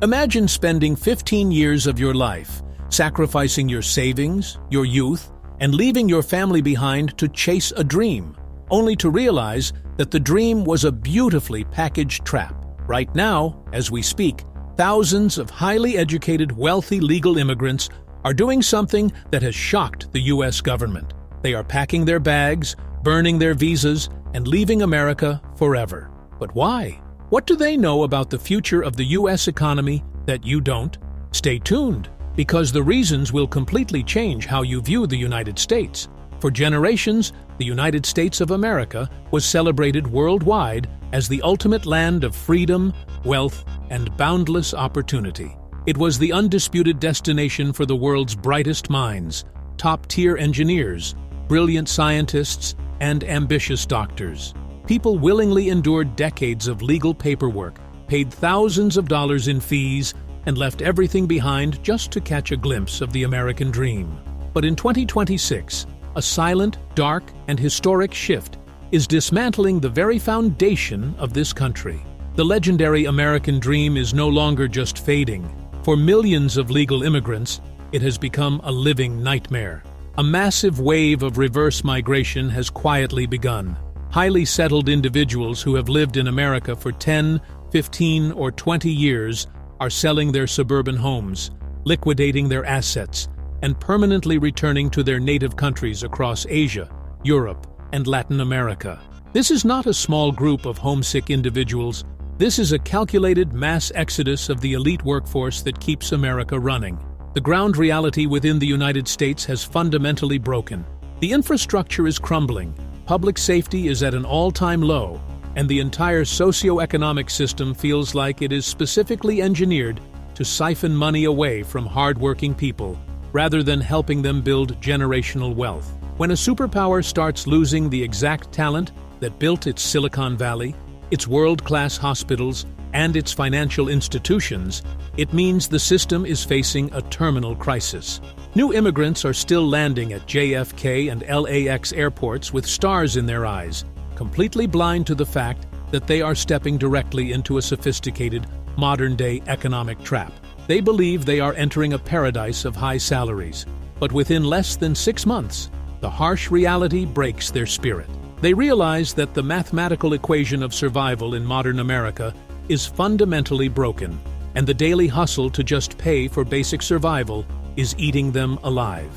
Imagine spending 15 years of your life, sacrificing your savings, your youth, and leaving your family behind to chase a dream, only to realize that the dream was a beautifully packaged trap. Right now, as we speak, thousands of highly educated, wealthy legal immigrants are doing something that has shocked the U.S. government. They are packing their bags, burning their visas, and leaving America forever. But why? What do they know about the future of the U.S. economy that you don't? Stay tuned, because the reasons will completely change how you view the United States. For generations, the United States of America was celebrated worldwide as the ultimate land of freedom, wealth, and boundless opportunity. It was the undisputed destination for the world's brightest minds, top-tier engineers, brilliant scientists, and ambitious doctors. People willingly endured decades of legal paperwork, paid thousands of dollars in fees, and left everything behind just to catch a glimpse of the American dream. But in 2026, a silent, dark, and historic shift is dismantling the very foundation of this country. The legendary American dream is no longer just fading. For millions of legal immigrants, it has become a living nightmare. A massive wave of reverse migration has quietly begun. Highly settled individuals who have lived in America for 10, 15, or 20 years are selling their suburban homes, liquidating their assets, and permanently returning to their native countries across Asia, Europe, and Latin America. This is not a small group of homesick individuals. This is a calculated mass exodus of the elite workforce that keeps America running. The ground reality within the United States has fundamentally broken. The infrastructure is crumbling, public safety is at an all-time low, and the entire socio-economic system feels like it is specifically engineered to siphon money away from hard-working people, rather than helping them build generational wealth. When a superpower starts losing the exact talent that built its Silicon Valley, its world-class hospitals, and its financial institutions, it means the system is facing a terminal crisis. New immigrants are still landing at JFK and LAX airports with stars in their eyes, completely blind to the fact that they are stepping directly into a sophisticated, modern-day economic trap. They believe they are entering a paradise of high salaries, but within less than 6 months, the harsh reality breaks their spirit. They realize that the mathematical equation of survival in modern America is fundamentally broken, and the daily hustle to just pay for basic survival is eating them alive.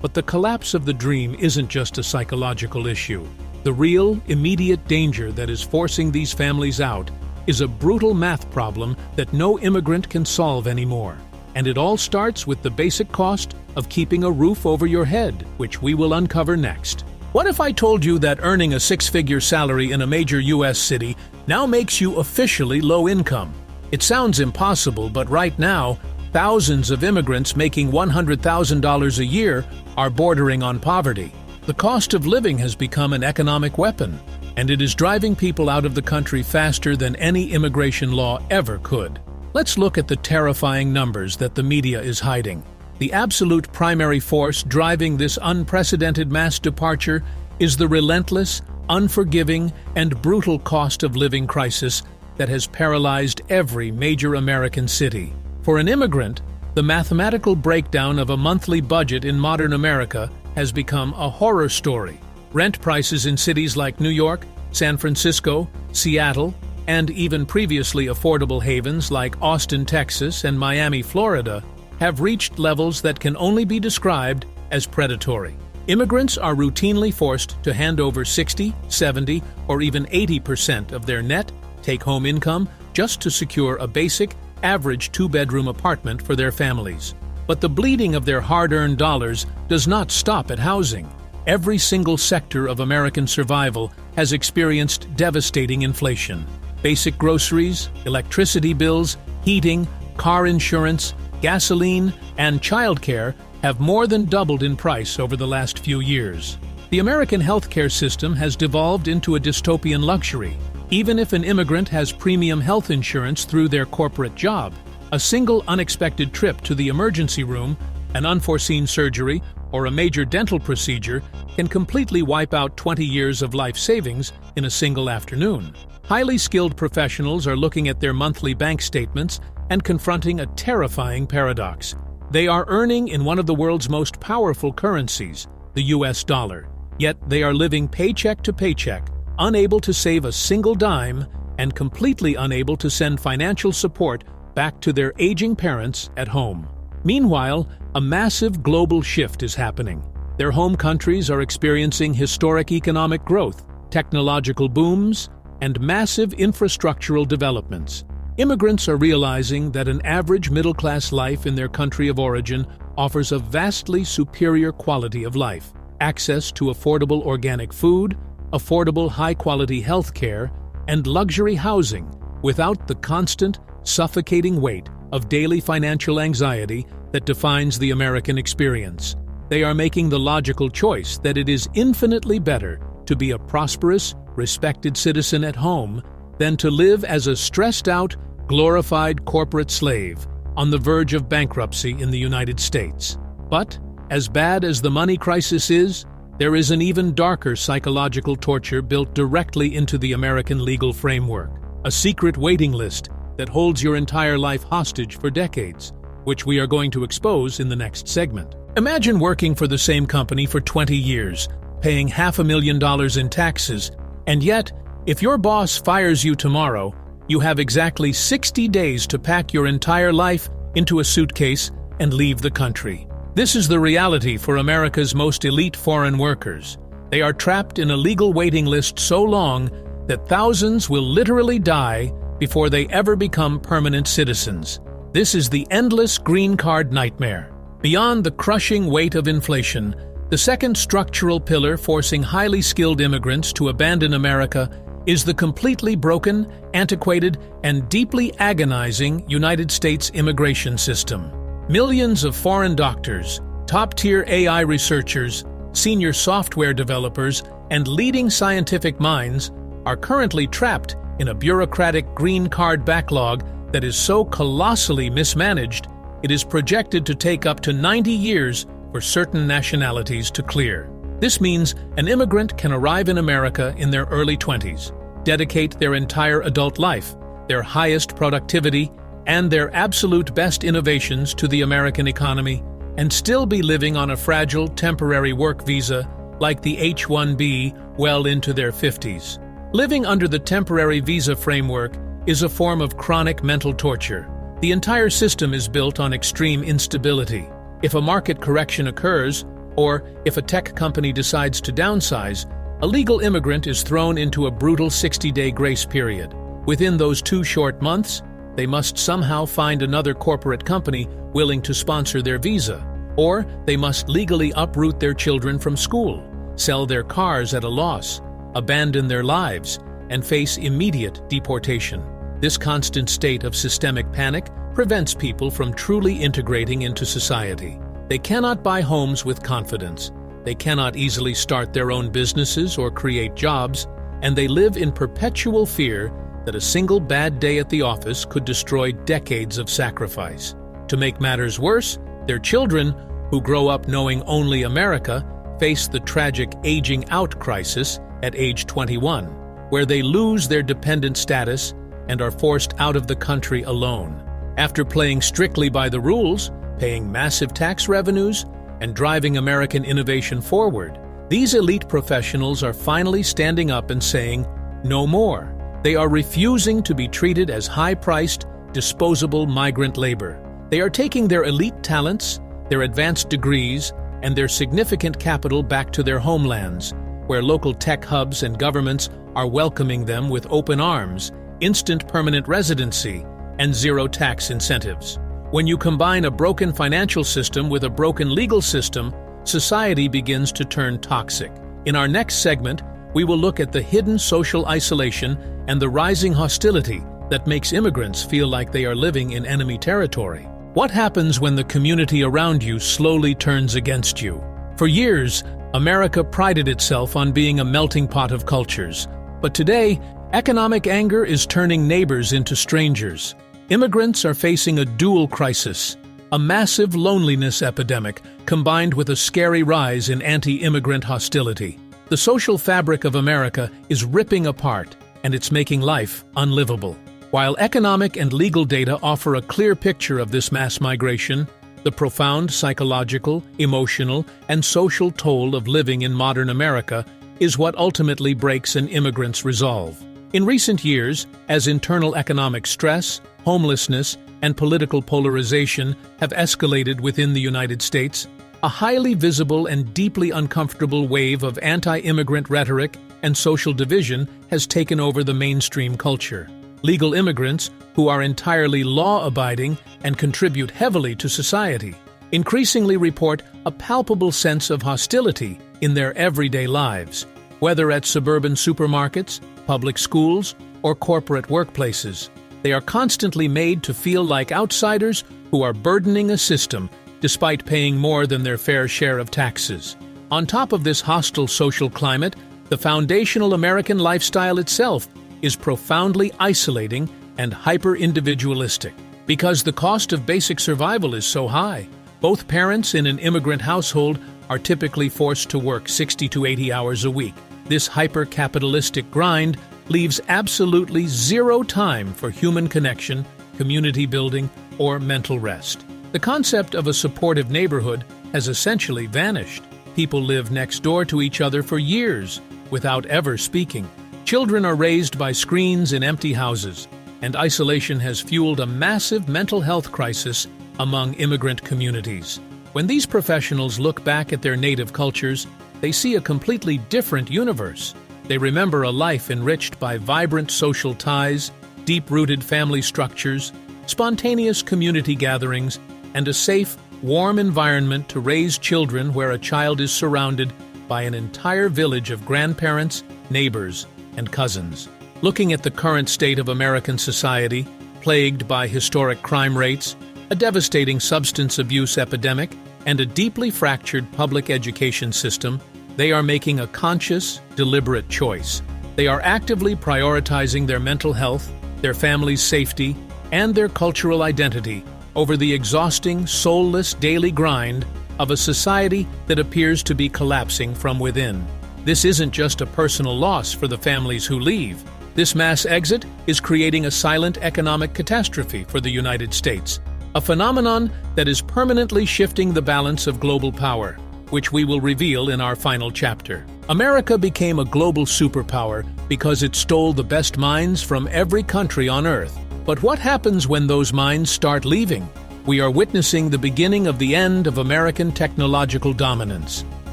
But the collapse of the dream isn't just a psychological issue. The real, immediate danger that is forcing these families out is a brutal math problem that no immigrant can solve anymore. And it all starts with the basic cost of keeping a roof over your head, which we will uncover next. What if I told you that earning a 6-figure salary in a major U.S. city now makes you officially low income? It sounds impossible, but right now, thousands of immigrants making $100,000 a year are bordering on poverty. The cost of living has become an economic weapon, and it is driving people out of the country faster than any immigration law ever could. Let's look at the terrifying numbers that the media is hiding. The absolute primary force driving this unprecedented mass departure is the relentless, unforgiving, and brutal cost of living crisis that has paralyzed every major American city. For an immigrant, the mathematical breakdown of a monthly budget in modern America has become a horror story. Rent prices in cities like New York, San Francisco, Seattle, and even previously affordable havens like Austin, Texas, and Miami, Florida, have reached levels that can only be described as predatory. Immigrants are routinely forced to hand over 60, 70, or even 80% of their net take-home income just to secure a basic, average 2-bedroom apartment for their families. But the bleeding of their hard-earned dollars does not stop at housing. Every single sector of American survival has experienced devastating inflation. Basic groceries, electricity bills, heating, car insurance, gasoline, and childcare have more than doubled in price over the last few years. The American healthcare system has devolved into a dystopian luxury. Even if an immigrant has premium health insurance through their corporate job, a single unexpected trip to the emergency room, an unforeseen surgery, or a major dental procedure can completely wipe out 20 years of life savings in a single afternoon. Highly skilled professionals are looking at their monthly bank statements and confronting a terrifying paradox. They are earning in one of the world's most powerful currencies, the US dollar, yet they are living paycheck to paycheck, unable to save a single dime and completely unable to send financial support back to their aging parents at home. Meanwhile, a massive global shift is happening. Their home countries are experiencing historic economic growth, technological booms, and massive infrastructural developments. Immigrants are realizing that an average middle-class life in their country of origin offers a vastly superior quality of life, access to affordable organic food, affordable high-quality health care, and luxury housing without the constant, suffocating weight of daily financial anxiety that defines the American experience. They are making the logical choice that it is infinitely better to be a prosperous, respected citizen at home than to live as a stressed-out, glorified corporate slave on the verge of bankruptcy in the United States. But, as bad as the money crisis is, there is an even darker psychological torture built directly into the American legal framework, a secret waiting list that holds your entire life hostage for decades, which we are going to expose in the next segment. Imagine working for the same company for 20 years, paying $500,000 in taxes, and yet, if your boss fires you tomorrow, you have exactly 60 days to pack your entire life into a suitcase and leave the country. This is the reality for America's most elite foreign workers. They are trapped in a legal waiting list so long that thousands will literally die before they ever become permanent citizens. This is the endless green card nightmare. Beyond the crushing weight of inflation, the second structural pillar forcing highly skilled immigrants to abandon America is the completely broken, antiquated, and deeply agonizing United States immigration system. Millions of foreign doctors, top-tier AI researchers, senior software developers, and leading scientific minds are currently trapped in a bureaucratic green card backlog that is so colossally mismanaged, it is projected to take up to 90 years for certain nationalities to clear. This means an immigrant can arrive in America in their early 20s, dedicate their entire adult life, their highest productivity, and their absolute best innovations to the American economy, and still be living on a fragile temporary work visa like the H-1B well into their 50s. Living under the temporary visa framework is a form of chronic mental torture. The entire system is built on extreme instability. If a market correction occurs, or if a tech company decides to downsize, a legal immigrant is thrown into a brutal 60-day grace period. Within those 2 short months, they must somehow find another corporate company willing to sponsor their visa, or they must legally uproot their children from school, sell their cars at a loss, abandon their lives, and face immediate deportation. This constant state of systemic panic prevents people from truly integrating into society. They cannot buy homes with confidence. They cannot easily start their own businesses or create jobs, and they live in perpetual fear that a single bad day at the office could destroy decades of sacrifice. To make matters worse, their children, who grow up knowing only America, face the tragic aging out crisis at age 21, where they lose their dependent status and are forced out of the country alone. After playing strictly by the rules, paying massive tax revenues, and driving American innovation forward, these elite professionals are finally standing up and saying, "No more." They are refusing to be treated as high-priced, disposable migrant labor. They are taking their elite talents, their advanced degrees, and their significant capital back to their homelands, where local tech hubs and governments are welcoming them with open arms, instant permanent residency, and zero tax incentives. When you combine a broken financial system with a broken legal system, society begins to turn toxic. In our next segment, we will look at the hidden social isolation and the rising hostility that makes immigrants feel like they are living in enemy territory. What happens when the community around you slowly turns against you? For years, America prided itself on being a melting pot of cultures. But today, economic anger is turning neighbors into strangers. Immigrants are facing a dual crisis, a massive loneliness epidemic combined with a scary rise in anti-immigrant hostility. The social fabric of America is ripping apart, and it's making life unlivable. While economic and legal data offer a clear picture of this mass migration, the profound psychological, emotional, and social toll of living in modern America is what ultimately breaks an immigrant's resolve. In recent years, as internal economic stress, homelessness, and political polarization have escalated within the United States, a highly visible and deeply uncomfortable wave of anti-immigrant rhetoric and social division has taken over the mainstream culture. Legal immigrants, who are entirely law-abiding and contribute heavily to society, increasingly report a palpable sense of hostility in their everyday lives, whether at suburban supermarkets, public schools, or corporate workplaces. They are constantly made to feel like outsiders who are burdening a system despite paying more than their fair share of taxes. On top of this hostile social climate, the foundational American lifestyle itself is profoundly isolating and hyper-individualistic. Because the cost of basic survival is so high, both parents in an immigrant household are typically forced to work 60 to 80 hours a week. This hyper-capitalistic grind leaves absolutely zero time for human connection, community building, or mental rest. The concept of a supportive neighborhood has essentially vanished. People live next door to each other for years without ever speaking. Children are raised by screens in empty houses, and isolation has fueled a massive mental health crisis among immigrant communities. When these professionals look back at their native cultures, they see a completely different universe. They remember a life enriched by vibrant social ties, deep-rooted family structures, spontaneous community gatherings, and a safe, warm environment to raise children where a child is surrounded by an entire village of grandparents, neighbors, and cousins. Looking at the current state of American society, plagued by historic crime rates, a devastating substance abuse epidemic, and a deeply fractured public education system, they are making a conscious, deliberate choice. They are actively prioritizing their mental health, their family's safety, and their cultural identity over the exhausting, soulless daily grind of a society that appears to be collapsing from within. This isn't just a personal loss for the families who leave. This mass exit is creating a silent economic catastrophe for the United States, a phenomenon that is permanently shifting the balance of global power, which we will reveal in our final chapter. America became a global superpower because it stole the best minds from every country on Earth. But what happens when those minds start leaving? We are witnessing the beginning of the end of American technological dominance.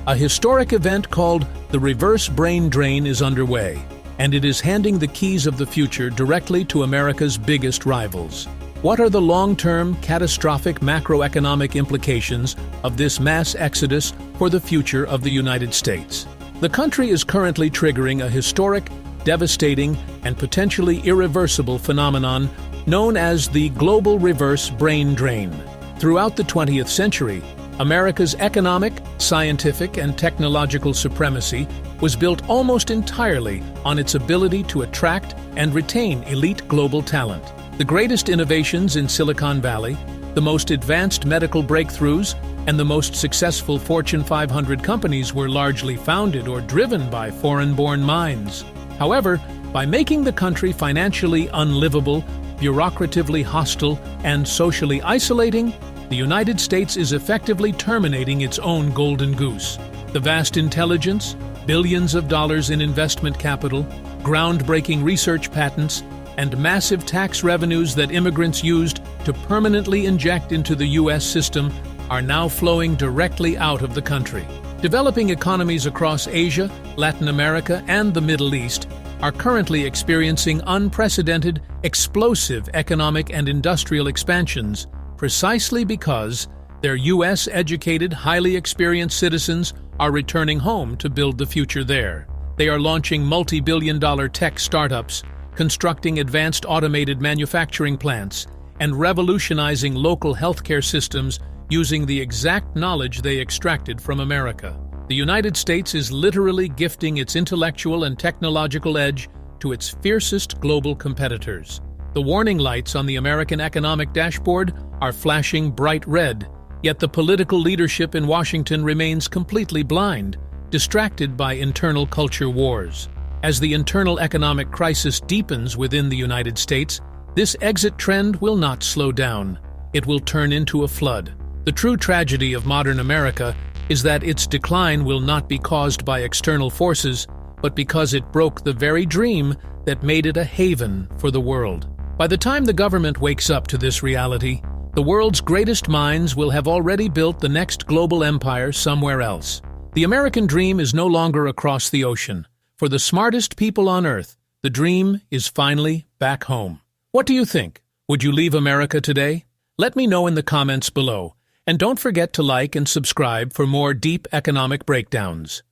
A historic event called the reverse brain drain is underway, and it is handing the keys of the future directly to America's biggest rivals. What are the long-term, catastrophic macroeconomic implications of this mass exodus for the future of the United States? The country is currently triggering a historic, devastating, and potentially irreversible phenomenon known as the global reverse brain drain. Throughout the 20th century, America's economic, scientific, and technological supremacy was built almost entirely on its ability to attract and retain elite global talent. The greatest innovations in Silicon Valley, the most advanced medical breakthroughs, and the most successful Fortune 500 companies were largely founded or driven by foreign-born minds. However, by making the country financially unlivable, bureaucratically hostile, and socially isolating, the United States is effectively terminating its own golden goose. The vast intelligence, billions of dollars in investment capital, groundbreaking research patents, and massive tax revenues that immigrants used to permanently inject into the U.S. system are now flowing directly out of the country. Developing economies across Asia, Latin America, and the Middle East are currently experiencing unprecedented, explosive economic and industrial expansions precisely because their U.S.-educated, highly experienced citizens are returning home to build the future there. They are launching multi-billion-dollar tech startups, constructing advanced automated manufacturing plants, and revolutionizing local healthcare systems using the exact knowledge they extracted from America. The United States is literally gifting its intellectual and technological edge to its fiercest global competitors. The warning lights on the American economic dashboard are flashing bright red, yet the political leadership in Washington remains completely blind, distracted by internal culture wars. As the internal economic crisis deepens within the United States, This exit trend will not slow down. It will turn into a flood. The true tragedy of modern America is that its decline will not be caused by external forces, but because it broke the very dream that made it a haven for the world. By the time the government wakes up to this reality, the world's greatest minds will have already built the next global empire somewhere else. The American dream is no longer across the ocean. For the smartest people on Earth, the dream is finally back home. What do you think? Would you leave America today? Let me know in the comments below. And don't forget to like and subscribe for more deep economic breakdowns.